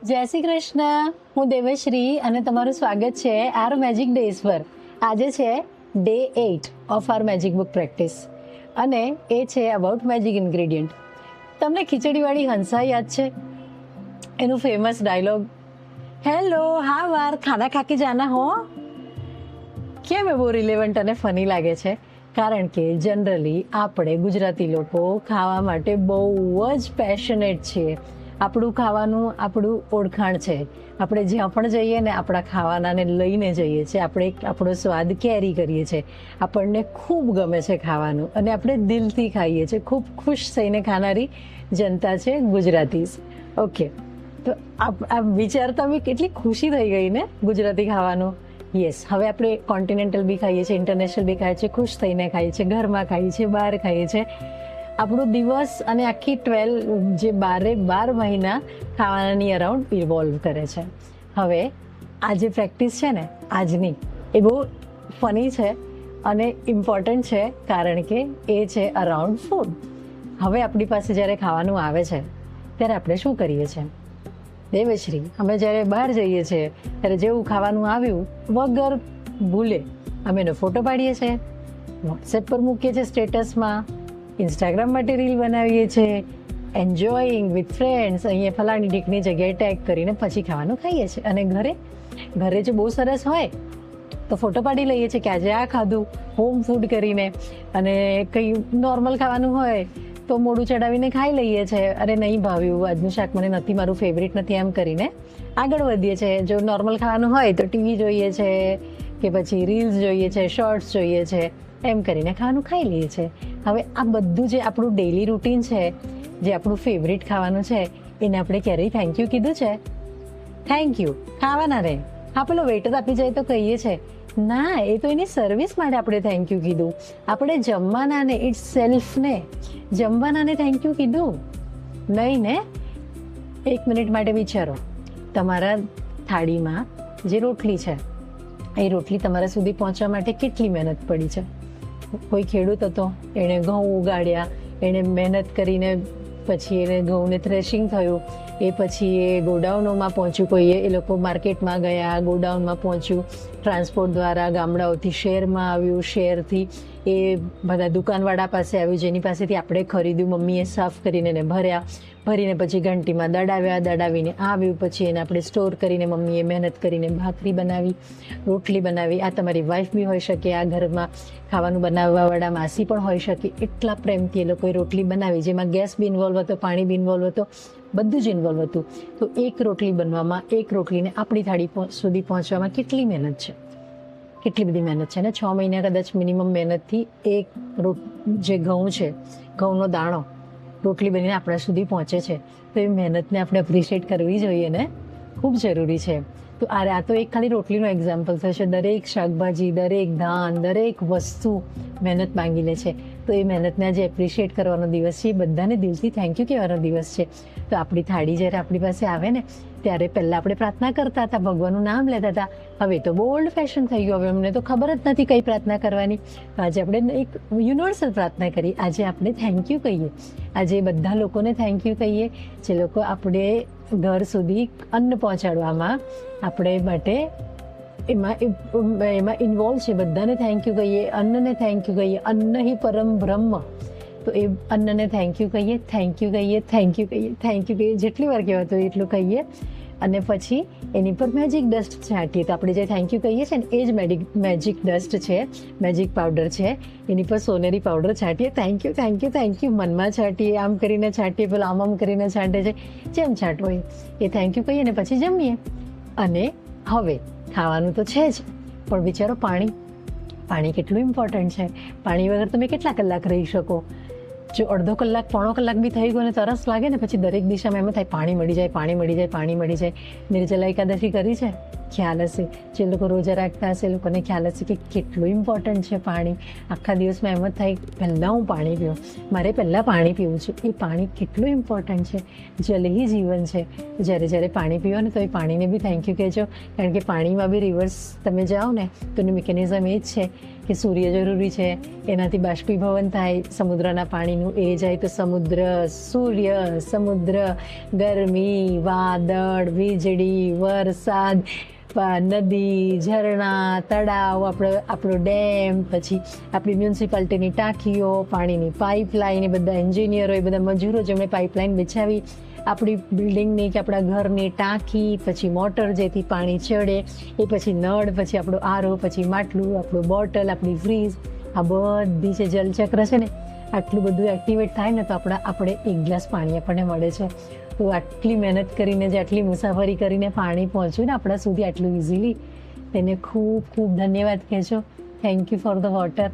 જય શ્રી કૃષ્ણ. હું દેવશ્રી અને તમારું સ્વાગત છે આર મેજિક ડેઝ પર. આજે છે day 8 of our magic book practice અને એ છે અબાઉટ મેજિક ઇન્ગ્રેડિયન્ટ. તમને ખીચડીવાળી હંસા યાદ છે? એનું ફેમસ ડાયલોગ, હેલો હા વાર ખાના ખાકે જાના હો. કેમ એ બહુ રિલેવન્ટ અને ફની લાગે છે? કારણ કે જનરલી આપણે ગુજરાતી લોકો ખાવા માટે બહુ જ પેશનેટ છીએ. આપણું ખાવાનું આપણું ઓળખાણ છે. આપણે જ્યાં પણ જઈએ ને આપણા ખાવાનાને લઈને જઈએ છીએ. આપણે આપણો સ્વાદ કેરી કરીએ છીએ. આપણને ખૂબ ગમે છે ખાવાનું અને આપણે દિલથી ખાઈએ છીએ. ખૂબ ખુશ થઈને ખાનારી જનતા છે ગુજરાતીઝ. ઓકે, તો આ વિચારતા બી કેટલી ખુશી થઈ ગઈ ને ગુજરાતી ખાવાનું. યસ, હવે આપણે કોન્ટિનેન્ટલ બી ખાઈએ છીએ, ઇન્ટરનેશનલ બી ખાઈએ છીએ, ખુશ થઈને ખાઈએ છીએ, ઘરમાં ખાઈએ છીએ, બહાર ખાઈએ છીએ. આપણો દિવસ અને આખી 12 જે 12 મહિના ખાવાનાની અરાઉન્ડ ઇવોલ્વ કરે છે. હવે આ જે પ્રેક્ટિસ છે ને આજની, એ બહુ ફની છે અને ઇમ્પોર્ટન્ટ છે કારણ કે એ છે અરાઉન્ડ ફૂડ. હવે આપણી પાસે જ્યારે ખાવાનું આવે છે ત્યારે આપણે શું કરીએ છીએ? દેવશ્રી, અમે જ્યારે બહાર જઈએ છીએ ત્યારે જેવું ખાવાનું આવ્યું વગર ભૂલે અમે એનો ફોટો પાડીએ છીએ, વોટ્સએપ પર મૂકીએ છીએ સ્ટેટસમાં, ઇન્સ્ટાગ્રામ માટે રીલ બનાવીએ છીએ, એન્જોયિંગ વિથ ફ્રેન્ડ્સ, અહીંયા ફલાણી ઢીકની જગ્યાએ ટેગ કરીને પછી ખાવાનું ખાઈએ છીએ. અને ઘરે જો બહુ સરસ હોય તો ફોટો પાડી લઈએ છીએ કે આજે આ ખાધું, હોમ ફૂડ કરીને. અને કંઈ નોર્મલ ખાવાનું હોય તો મોઢું ચડાવીને ખાઈ લઈએ છીએ. અરે નહીં ભાવ્યું, આજનું શાક મને નથી, મારું ફેવરિટ નથી, એમ કરીને આગળ વધીએ છીએ. જો નોર્મલ ખાવાનું હોય તો ટીવી જોઈએ છે કે પછી રીલ્સ જોઈએ છે, શોર્ટ્સ જોઈએ છે, એમ કરીને ખાવાનું ખાઈ લઈએ છીએ. હવે આ બધું જે આપણું ડેઇલી રૂટીન છે, જે આપણું ફેવરિટ ખાવાનું છે, એને આપણે ક્યારેય થેન્ક યુ કીધું છે? થેન્ક યુ ખાવાના રે. હા, પેલો વેટર આપી જાય તો કહીએ છે ના, એ તો એની સર્વિસ માટે આપણે થેન્ક યુ કીધું. આપણે જમવાનાને, ઇટ્સ સેલ્ફને જમવાનાને થેન્ક યુ કીધું નહીં ને? એક મિનિટ માટે વિચારો, તમારા થાળીમાં જે રોટલી છે એ રોટલી તમારા સુધી પહોંચવા માટે કેટલી મહેનત પડી છે? કોઈ ખેડૂત હતો, એણે ઘઉં ઉગાડ્યા, એણે મહેનત કરીને પછી એને ઘઉંને થ્રેશિંગ થયું, એ પછી એ ગોડાઉનોમાં પહોંચ્યું, કોઈએ એ લોકો માર્કેટમાં ગયા, ગોડાઉનમાં પહોંચ્યું, ટ્રાન્સપોર્ટ દ્વારા ગામડાઓથી શહેરમાં આવ્યું, શહેરથી એ બધા દુકાનવાળા પાસે આવ્યું, જેની પાસેથી આપણે ખરીદ્યું, મમ્મીએ સાફ કરીને એને ભરીને પછી ઘંટીમાં દડાવીને આવ્યું, પછી એને આપણે સ્ટોર કરીને મમ્મીએ મહેનત કરીને ભાખરી બનાવી, રોટલી બનાવી. આ તમારી વાઈફ બી હોઈ શકે, આ ઘરમાં ખાવાનું બનાવવાવાળા માસી પણ હોઈ શકે. એટલા પ્રેમથી એ લોકોએ રોટલી બનાવી, જેમાં ગેસ બી ઇન્વોલ્વ હતો, પાણી બી ઇન્વોલ્વ હતો, બધું જ ઇન્વોલ્વ હતું. તો એક રોટલી બનવામાં, એક રોટલીને આપણી થાળી સુધી પહોંચવામાં કેટલી મહેનત છે, કેટલી બધી મહેનત છે ને? 6 મહિના કદાચ મિનિમમ મહેનતથી એક જે ઘઉં છે, ઘઉંનો દાણો રોટલી બનીને આપણા સુધી પહોંચે છે. તો એ મહેનતને આપણે એપ્રિશિએટ કરવી જોઈએ ને, ખૂબ જરૂરી છે. તો આ તો એક ખાલી રોટલીનો એક્ઝામ્પલ થશે. દરેક શાકભાજી, દરેક ધાન, દરેક વસ્તુ મહેનત માંગી લે છે. તો એ મહેનતને આજે એપ્રિશિએટ કરવાનો દિવસ છે. એ બધાને દિલથી થેન્ક યુ કહેવાનો દિવસ છે. તો આપણી થાળી જ્યારે આપણી પાસે આવે ને ત્યારે પહેલાં આપણે પ્રાર્થના કરતા હતા, ભગવાનનું નામ લેતા હતા. હવે તો બહુ ઓલ્ડ ફેશન થઈ ગયું, હવે અમને તો ખબર જ નથી કઈ પ્રાર્થના કરવાની. તો આજે આપણે એક યુનિવર્સલ પ્રાર્થના કરી. આજે આપણે થેન્ક યુ કહીએ. આજે બધા લોકોને થેન્ક યુ કહીએ જે લોકો આપણે ઘર સુધી અન્ન પહોંચાડવામાં આપણે માટે એમાં ઇન્વોલ્વ છે. બધાને થેન્ક યુ કહીએ, અન્નને થેન્ક યુ કહીએ. અન્ન હિ પરમ બ્રહ્મ. તો એ અન્નને થેન્ક યુ કહીએ, થેન્ક યુ કહીએ, થેન્ક યુ કહીએ, થેન્ક યુ કહીએ. જેટલી વાર કહેવાતું હોય એટલું કહીએ. અને પછી એની પર મેજિક ડસ્ટ છાંટીએ. તો આપણે જે થેન્ક યુ કહીએ છીએ ને એ જ મેજિક ડસ્ટ છે, મેજિક પાવડર છે. એની પર સોનેરી પાવડર છાંટીએ. Thank you, thank you, thank you મનમાં છાંટીએ, આમ કરીને છાંટીએ, પેલા આમ કરીને છાંટે છે, જેમ છાંટવો એ થેન્ક યુ કહીએ ને પછી જમીએ. અને હવે ખાવાનું તો છે જ, પણ વિચારો પાણી કેટલું ઇમ્પોર્ટન્ટ છે. પાણી વગર તમે કેટલા કલાક રહી શકો? જો અડધો કલાક, પોણો કલાક બી થઈ ગયો ને તરસ લાગે ને પછી દરેક દિશામાં એમ થાય પાણી મળી જાય, પાણી મળી જાય, પાણી મળી જાય. નિર્જલા એકાદશી કરી છે, ખ્યાલ હશે. જે લોકો રોજા રાખતા હશે એ લોકોને ખ્યાલ હશે કે કેટલું ઇમ્પોર્ટન્ટ છે પાણી. આખા દિવસમાં એમ જ થાય પહેલાં હું પાણી પીવું, મારે પહેલાં પાણી પીવું છે. એ પાણી કેટલું ઇમ્પોર્ટન્ટ છે. જલ હી જીવન છે. જ્યારે પાણી પીવો ને તો એ પાણીને બી થેન્ક યુ કહેજો. કારણ કે પાણીમાં બી રિવર્સ તમે જાઓ ને તો એનું મિકેનિઝમ એ જ છે કે સૂર્ય જરૂરી છે, એનાથી બાષ્પીભવન થાય સમુદ્રના પાણીનું, એ જાય તો સમુદ્ર, સૂર્ય, સમુદ્ર, ગરમી, વાદળ, વીજળી, વરસાદ, નદી, ઝરણા, તળાવ, આપણો ડેમ, પછી આપણી મ્યુનિસિપાલિટીની ટાંકીઓ, પાણીની પાઇપલાઇન, એ બધા એન્જિનિયરો, એ બધા મજૂરો જેમણે પાઇપલાઇન બિછાવી, આપણી બિલ્ડિંગની કે આપણા ઘરની ટાંકી, પછી મોટર જેથી પાણી ચડે, એ પછી નળ, પછી આપણો આરો, પછી માટલું, આપણું બોટલ, આપણી ફ્રીજ, આ બધી જે જલચક્ર છે ને, આટલું બધું એક્ટિવેટ થાય ને તો આપણે એક ગ્લાસ પાણી આપણને મળે છે. તો આટલી મહેનત કરીને જે આટલી મુસાફરી કરીને પાણી પહોંચ્યું ને આપણા સુધી આટલું ઇઝીલી, તેને ખૂબ ખૂબ ધન્યવાદ કહેજો. Thank you for the water.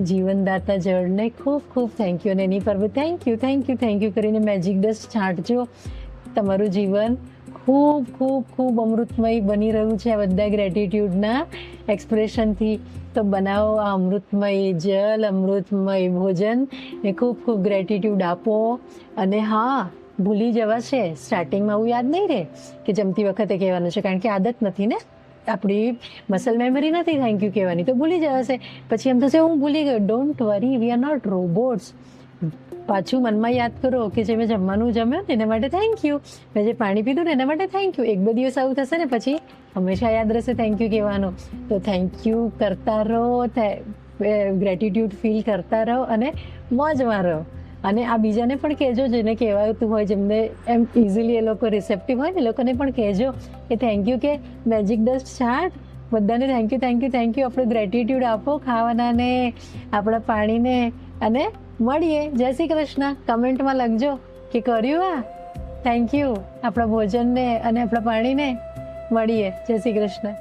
જીવનદાતા જળને ખૂબ ખૂબ થેન્ક યુ. અને એની પર બી thank you, thank you, thank you કરીને મેજિક ડસ્ટ છાંટજો. તમારું જીવન ખૂબ ખૂબ ખૂબ અમૃતમય બની રહ્યું છે આ બધા ગ્રેટિટ્યૂડના એક્સપ્રેશનથી. તો બનાવો આ અમૃતમય જલ, અમૃતમય ભોજન ને ખૂબ ખૂબ ગ્રેટિટ્યૂડ આપો. અને હા, ભૂલી જવાશે સ્ટાર્ટિંગમાં, આવું યાદ નહીં રહે કે જમતી વખતે કહેવાનું છે, કારણ કે આદત નથી ને, આપણી મસલ મેમરી નથી થેન્ક યુ કહેવાની, તો ભૂલી જવાશે. પછી એમ થશે હું ભૂલી ગયો. Don't worry, we are not robots. પાછું મનમાં યાદ કરો કે જે મેં જમવાનું જમ્યું ને એના માટે થેન્ક યુ, મેં જે પાણી પીધું ને એના માટે થેન્ક યુ. એક બે દિવસ આવું થશે ને પછી હંમેશા યાદ રહેશે થેન્ક યુ કહેવાનું. તો થેન્ક યુ કરતા રહો, ગ્રેટિટ્યૂડ ફીલ કરતા રહો અને મોજમાં રહો. અને આ બીજાને પણ કહેજો જેને કહેવાતું હોય, જેમને એમ ઇઝીલી એ લોકો રિસેપ્ટિવ હોય ને, એ લોકોને પણ કહેજો કે થેન્ક યુ, કે મેજિક ડસ્ટ છાંટ. બધાને thank you, thank you, thank you. આપણે ગ્રેટિટ્યૂડ આપો ખાવાનાને, આપણા પાણીને. અને મળીએ. જય શ્રી કૃષ્ણ. કમેન્ટમાં લખજો કે કર્યું આ, થેન્ક યુ આપણા ભોજનને અને આપણા પાણીને. મળીએ. જય શ્રી કૃષ્ણ.